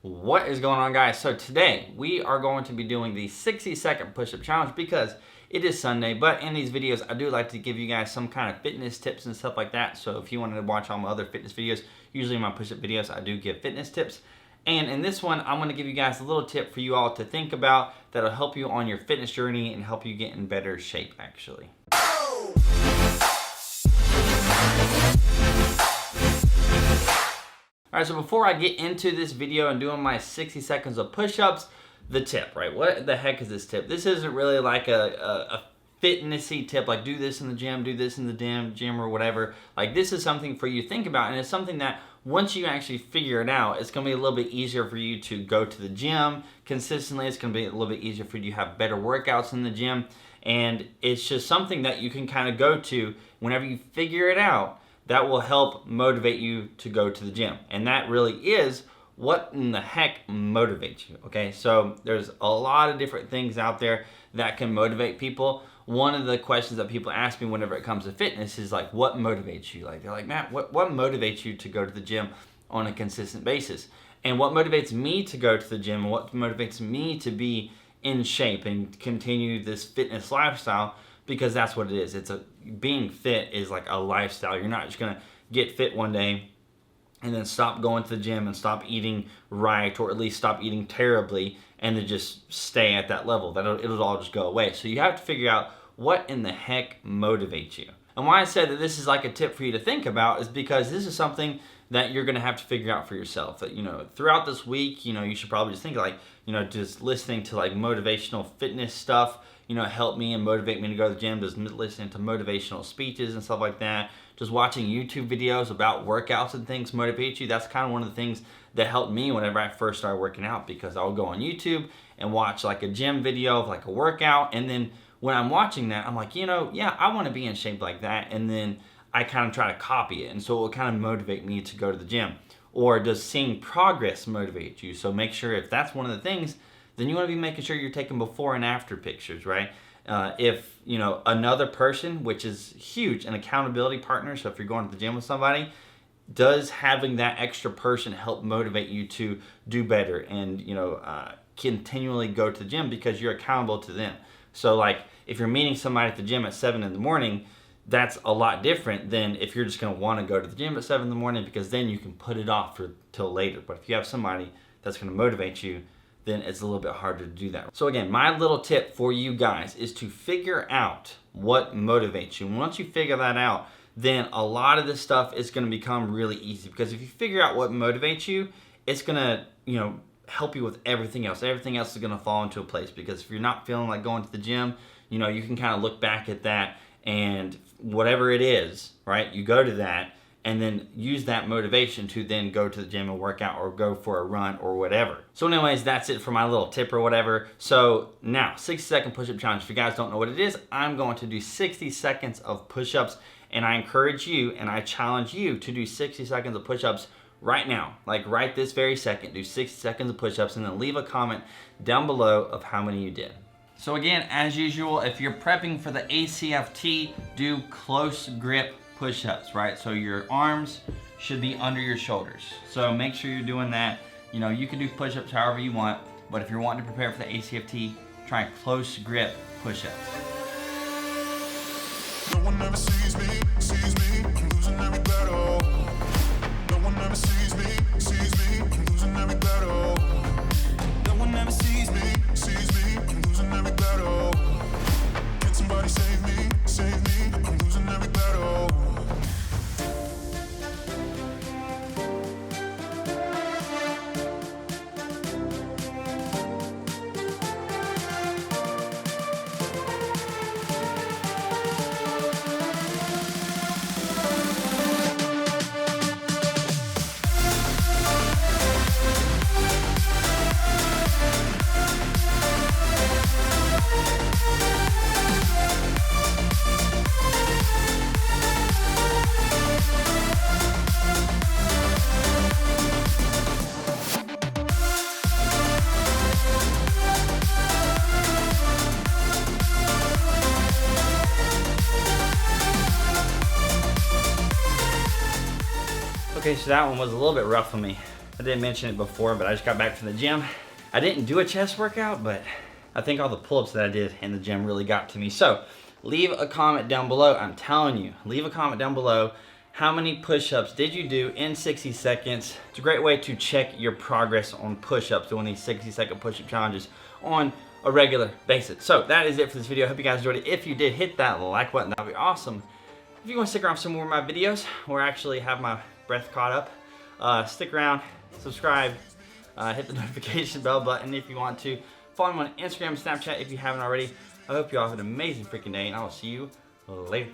What is going on, guys? So today we are going to be doing the 60-second push-up challenge because it is Sunday, but in these videos I do like to give you guys some kind of fitness tips and stuff like that. So if you wanted to watch all my other fitness videos, usually in my push-up videos I do give fitness tips. And in this one, I'm going to give you guys a little tip for you all to think about that'll help you on your fitness journey and help you get in better shape, actually. All right, so before I get into this video and doing my 60 seconds of push-ups, the tip, right? What the heck is this tip? This isn't really like a fitnessy tip, like do this in the gym, do this in the gym or whatever. Like, this is something for you to think about, and it's something that once you actually figure it out, it's gonna be a little bit easier for you to go to the gym consistently. It's gonna be a little bit easier for you to have better workouts in the gym, and it's just something that you can kind of go to whenever you figure it out. That will help motivate you to go to the gym. And that really is what in the heck motivates you, okay? So there's a lot of different things out there that can motivate people. One of the questions that people ask me whenever it comes to fitness is like, what motivates you? Like, they're like, Matt, what motivates you to go to the gym on a consistent basis? And what motivates me to go to the gym and what motivates me to be in shape and continue this fitness lifestyle, because that's what it is. Being fit is like a lifestyle. You're not just gonna get fit one day and then stop going to the gym and stop eating right, or at least stop eating terribly, and then just stay at that level. It'll all just go away. So you have to figure out what in the heck motivates you. And why I said that this is like a tip for you to think about is because this is something that you're gonna have to figure out for yourself. That, throughout this week, you should probably just think like, just listening to like motivational fitness stuff, help me and motivate me to go to the gym. Just listening to motivational speeches and stuff like that. Just watching YouTube videos about workouts and things motivate you. That's kind of one of the things that helped me whenever I first started working out, because I'll go on YouTube and watch like a gym video of like a workout, and then when I'm watching that, I'm like, yeah, I want to be in shape like that, and then I kind of try to copy it, and so it will kind of motivate me to go to the gym. Or does seeing progress motivate you? So make sure, if that's one of the things, then you want to be making sure you're taking before and after pictures, right? If another person, which is huge, an accountability partner, so if you're going to the gym with somebody, does having that extra person help motivate you to do better and continually go to the gym because you're accountable to them. So like, if you're meeting somebody at the gym at 7 in the morning, that's a lot different than if you're just going to want to go to the gym at 7 in the morning, because then you can put it off till later. But if you have somebody that's going to motivate you, then it's a little bit harder to do that. So again, my little tip for you guys is to figure out what motivates you. And once you figure that out, then a lot of this stuff is going to become really easy, because if you figure out what motivates you, it's going to, help you with everything else. Everything else is going to fall into a place, because if you're not feeling like going to the gym, you can kind of look back at that, and whatever it is, right, you go to that and then use that motivation to then go to the gym and work out or go for a run or whatever. So anyways, that's it for my little tip or whatever. So now, 60-second push-up challenge. If you guys don't know what it is, I'm going to do 60 seconds of push-ups, and I encourage you and I challenge you to do 60 seconds of push-ups right now. Like right this very second, do 60 seconds of push-ups, and then leave a comment down below of how many you did. So again, as usual, if you're prepping for the ACFT, do close grip push-ups, right? So your arms should be under your shoulders. So make sure you're doing that. You can do push-ups however you want, but if you're wanting to prepare for the ACFT, try close grip push-ups. No one ever sees me, I'm losing every battle. No one ever sees me, I'm losing every battle. No one ever sees me, I'm losing every battle. Can somebody save me, I'm losing every battle. Okay, so that one was a little bit rough on me. I didn't mention it before, but I just got back from the gym. I didn't do a chest workout, but I think all the pull-ups that I did in the gym really got to me. So leave a comment down below. I'm telling you, leave a comment down below. How many push-ups did you do in 60 seconds? It's a great way to check your progress on push-ups, doing these 60-second push-up challenges on a regular basis. So that is it for this video. I hope you guys enjoyed it. If you did, hit that like button. That would be awesome. If you want to stick around for some more of my videos, where I actually have my breath caught up, stick around, subscribe, hit the notification bell button if you want to. Follow me on Instagram and Snapchat if you haven't already. I hope you all have an amazing freaking day, and I will see you later.